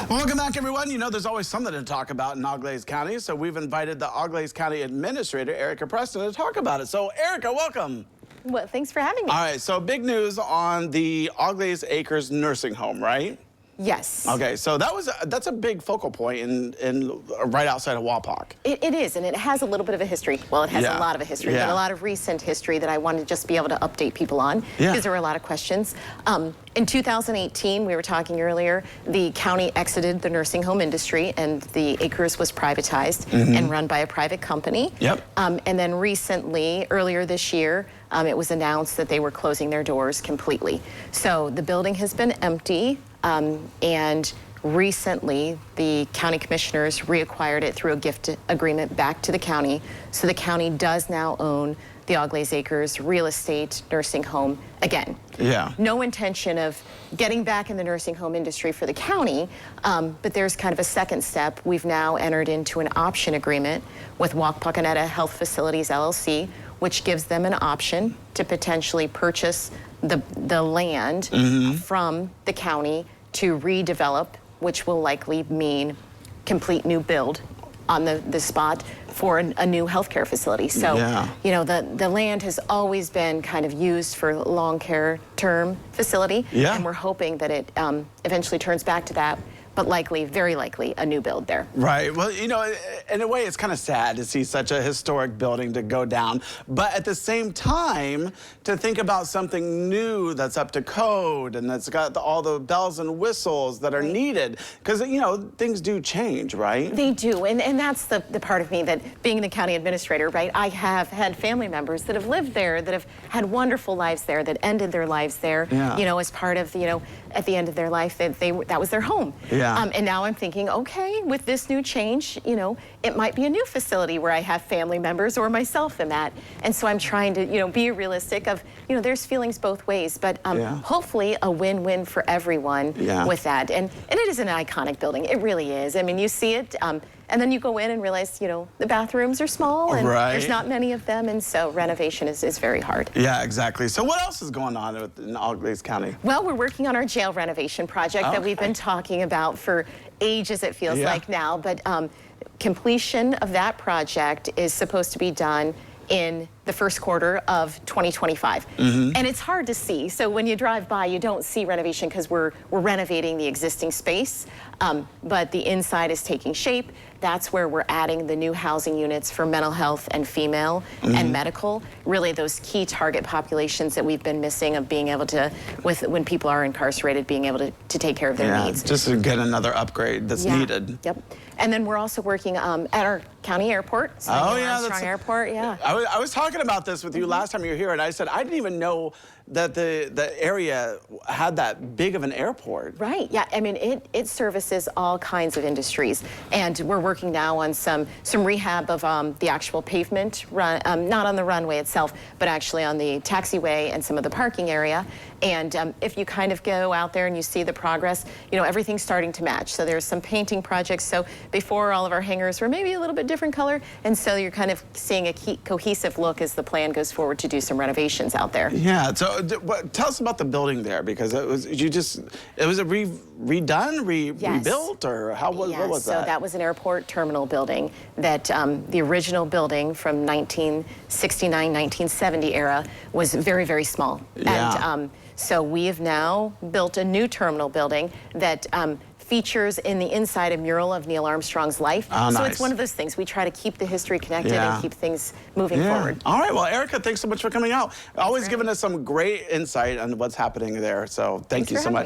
Welcome back, everyone. You know, there's always something to talk about in Auglaize County, so we've invited the Auglaize County Administrator Erica Preston to talk about it. So, Erica, welcome. Well, thanks for having me. All right, so big news on the Auglaize Acres nursing home, right? Yes. Okay, so that's a big focal point in right outside of Wapak. It is, and it has a little bit of a history. Well, it has a lot of a history, but a lot of recent history that I wanted to just be able to update people on because there were a lot of questions. In 2018, we were talking earlier, the county exited the nursing home industry and the Acres was privatized and run by a private company. Yep. And then recently, earlier this year, it was announced that they were closing their doors completely. So the building has been empty. And recently, the county commissioners reacquired it through a gift agreement back to the county. So the county does now own the Auglaize Acres real estate nursing home again. Yeah. No intention of getting back in the nursing home industry for the county, but there's kind of a second step. We've now entered into an option agreement with Wapakoneta Health Facilities, LLC, which gives them an option to potentially purchase the land from the county to redevelop, which will likely mean complete new build on the spot for a new healthcare facility. So, you know, the land has always been kind of used for long care term facility, and we're hoping that it eventually turns back to that, but likely, very likely, a new build there. Right. Well, you know, in a way, it's kind of sad to see such a historic building to go down, but at the same time, to think about something new that's up to code and that's got all the bells and whistles that are needed, because, you know, things do change, right? They do, and that's the part of me that, being the county administrator, right, I have had family members that have lived there, that have had wonderful lives there, that ended their lives there, you know, as part of, you know, at the end of their life, that was their home. And now I'm thinking, okay, with this new change, you know, it might be a new facility where I have family members or myself in that. And so I'm trying to, you know, be realistic of, you know, there's feelings both ways, but hopefully a win-win for everyone with that. And it is an iconic building. It really is. I mean, you see it, and then you go in and realize, you know, the bathrooms are small and there's not many of them, and so renovation is very hard. Yeah, exactly. So what else is going on in Auglaize County? Well, we're working on our jail renovation project that we've been talking about for ages, it feels like now, but completion of that project is supposed to be done in the first quarter of 2025. And it's hard to see. So when you drive by, you don't see renovation because we're renovating the existing space, but the inside is taking shape. That's where we're adding the new housing units for mental health and female and medical, really those key target populations that we've been missing of being able to, when people are incarcerated, being able to take care of their needs. Just to get another upgrade that's needed. Yep. And then we're also working at our county airport. So Armstrong Airport, I was talking about this with you last time you were here, and I said I didn't even know that the area had that big of an airport. Right, yeah, I mean, it services all kinds of industries, and we're working now on some rehab of the actual pavement, not on the runway itself, but actually on the taxiway and some of the parking area. And if you kind of go out there and you see the progress, you know, everything's starting to match. So there's some painting projects. So before, all of our hangars were maybe a little bit different color, and so you're kind of seeing a cohesive look as the plan goes forward to do some renovations out there. Yeah, so tell us about the building there, because it was redone, rebuilt, or what was that? So that was an airport terminal building that the original building from 1969, 1970 era was very, very small. And so we have now built a new terminal building that features in the inside a mural of Neil Armstrong's life. So it's one of those things. We try to keep the history connected and keep things moving forward. All right, well, Erica, thanks so much for coming out. Always giving us some great insight on what's happening there. So thank you so much.